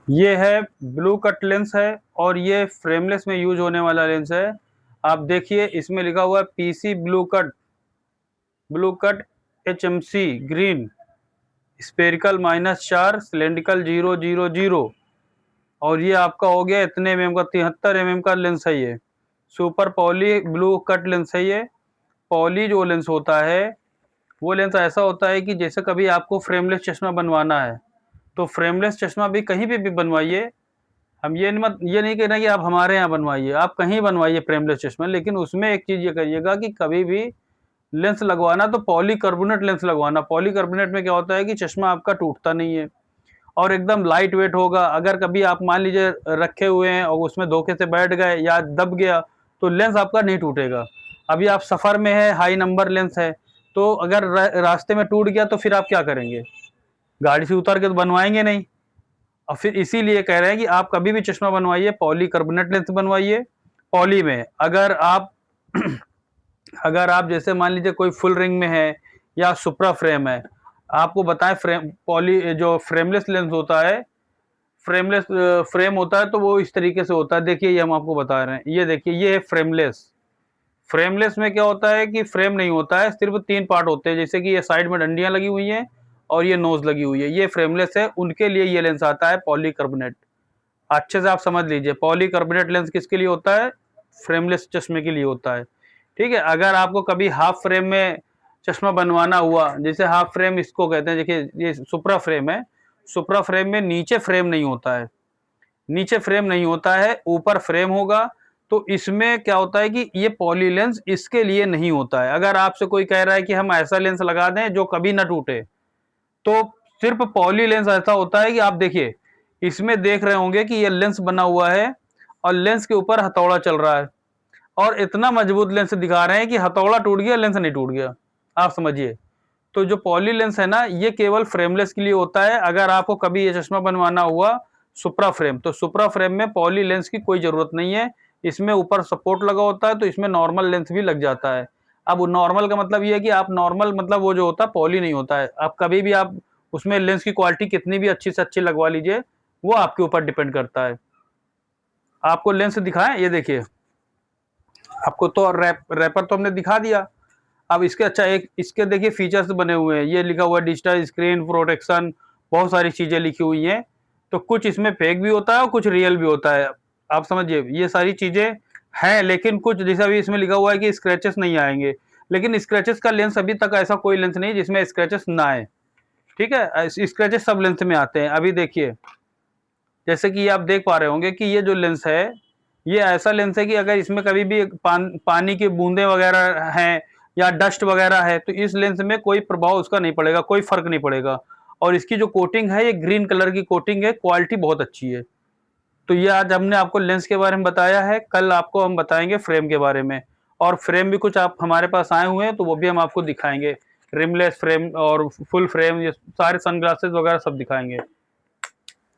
ये है blue cut lens है और ये फ्रेमलेस में यूज होने वाला लेंस है। आप देखिए इसमें लिखा हुआ है PC blue cut HMC green spherical -4 cylindrical 000 और ये आपका हो गया इतने mm का 73 mm का लेंस है ये। Super poly blue cut lens है ये। पॉली जो लेंस होता है वो लेंस ऐसा होता है कि जैसे कभी आपको फ्रेमलेस चश्मा बनवाना है तो फ्रेमलेस चश्मा भी कहीं पे भी बनवाइए। हम ये नहीं कह रहे कि आप हमारे यहाँ बनवाइए, आप कहीं बनवाइए फ्रेमलेस चश्मा, लेकिन उसमें एक चीज़ ये करिएगा कि कभी भी लेंस लगवाना तो पॉलीकार्बोनेट लेंस लगवाना। पॉलीकार्बोनेट में क्या होता है कि चश्मा आपका टूटता नहीं है और एकदम लाइट वेट होगा। अगर कभी आप मान लीजिए रखे हुए हैं और उसमें धोखे से बैठ गए या दब गया तो लेंस आपका नहीं टूटेगा। अभी आप सफ़र में है, हाई नंबर लेंस है, तो अगर रास्ते में टूट गया तो फिर आप क्या करेंगे? गाड़ी से उतर के तो बनवाएंगे नहीं। और फिर इसीलिए कह रहे हैं कि आप कभी भी चश्मा बनवाइए पॉलीकार्बोनेट लेंस बनवाइए। पॉली में अगर आप अगर आप जैसे मान लीजिए कोई फुल रिंग में है या सुप्रा फ्रेम है, आपको बताएं फ्रेम पॉली जो फ्रेमलेस लेंस होता है, फ्रेमलेस फ्रेम होता है तो वो इस तरीके से होता है। देखिए ये हम आपको बता रहे हैं, ये देखिए ये है फ्रेमलेस। फ्रेमलेस में क्या होता है कि फ्रेम नहीं होता है, सिर्फ 3 पार्ट होते हैं, जैसे कि ये साइड में डंडियां लगी हुई हैं और ये नोज लगी हुई है, ये फ्रेमलेस है। उनके लिए ये लेंस आता है पॉलीकार्बोनेट। अच्छे से आप समझ लीजिए, पॉलीकार्बोनेट लेंस किसके लिए होता है? फ्रेमलेस चश्मे के लिए होता है। ठीक है, अगर आपको कभी हाफ फ्रेम में चश्मा बनवाना हुआ, जैसे हाफ फ्रेम इसको कहते हैं, देखिए ये सुप्रा फ्रेम है। सुप्रा फ्रेम में नीचे फ्रेम नहीं होता है, नीचे फ्रेम नहीं होता है, ऊपर फ्रेम होगा। तो इसमें क्या होता है कि ये पॉली लेंस इसके लिए नहीं होता है। अगर आपसे कोई कह रहा है कि हम ऐसा लेंस लगा दें जो कभी ना टूटे, तो सिर्फ पॉली लेंस ऐसा होता है कि आप देखिए इसमें देख रहे होंगे कि ये लेंस बना हुआ है और लेंस के ऊपर हथौड़ा चल रहा है और इतना मजबूत लेंस दिखा रहे हैं कि हथौड़ा टूट गया, लेंस नहीं टूट गया। आप समझिए। तो जो पॉली लेंस है ना, ये केवल फ्रेमलेस के लिए होता है। अगर आपको कभी ये चश्मा बनवाना हुआ सुप्रा फ्रेम, तो सुप्रा फ्रेम में पॉली लेंस की कोई जरूरत नहीं है। इसमें ऊपर सपोर्ट लगा होता है तो इसमें नॉर्मल लेंस भी लग जाता है। अब नॉर्मल का मतलब ये है कि आप नॉर्मल मतलब वो जो होता है पॉली नहीं होता है। आप कभी भी आप उसमें लेंस की क्वालिटी कितनी भी अच्छी से अच्छी लगवा लीजिए, वो आपके ऊपर डिपेंड करता है। आपको लेंस दिखाएं, ये देखिए आपको तो रैपर तो हमने दिखा दिया। अब इसके अच्छा एक इसके देखिए फीचर्स बने हुए हैं, ये लिखा हुआ है डिजिटल स्क्रीन प्रोटेक्शन, बहुत सारी चीजें लिखी हुई हैं। तो कुछ इसमें फेक भी होता है और कुछ रियल भी होता है। आप समझिए ये सारी चीजें हैं, लेकिन कुछ जैसा भी इसमें लिखा हुआ है कि स्क्रैचेस नहीं आएंगे, लेकिन स्क्रैचेस का लेंस अभी तक ऐसा कोई लेंस नहीं जिसमें स्क्रैचेस ना आए। ठीक है, स्क्रैचेस सब लेंस में आते हैं। अभी देखिए जैसे कि आप देख पा रहे होंगे कि ये जो लेंस है, ये ऐसा लेंस है कि अगर इसमें कभी भी पानी की बूंदे वगैरह हैं या डस्ट वगैरह है तो इस लेंस में कोई प्रभाव उसका नहीं पड़ेगा, कोई फर्क नहीं पड़ेगा। और इसकी जो कोटिंग है ये ग्रीन कलर की कोटिंग है, क्वालिटी बहुत अच्छी है। तो ये आज हमने आपको लेंस के बारे में बताया है, कल आपको हम बताएंगे फ्रेम के बारे में। और फ्रेम भी कुछ आप हमारे पास आए हुए हैं तो वो भी हम आपको दिखाएंगे, रिमलेस फ्रेम और फुल फ्रेम, ये सारे सनग्लासेस वगैरह सब दिखाएंगे।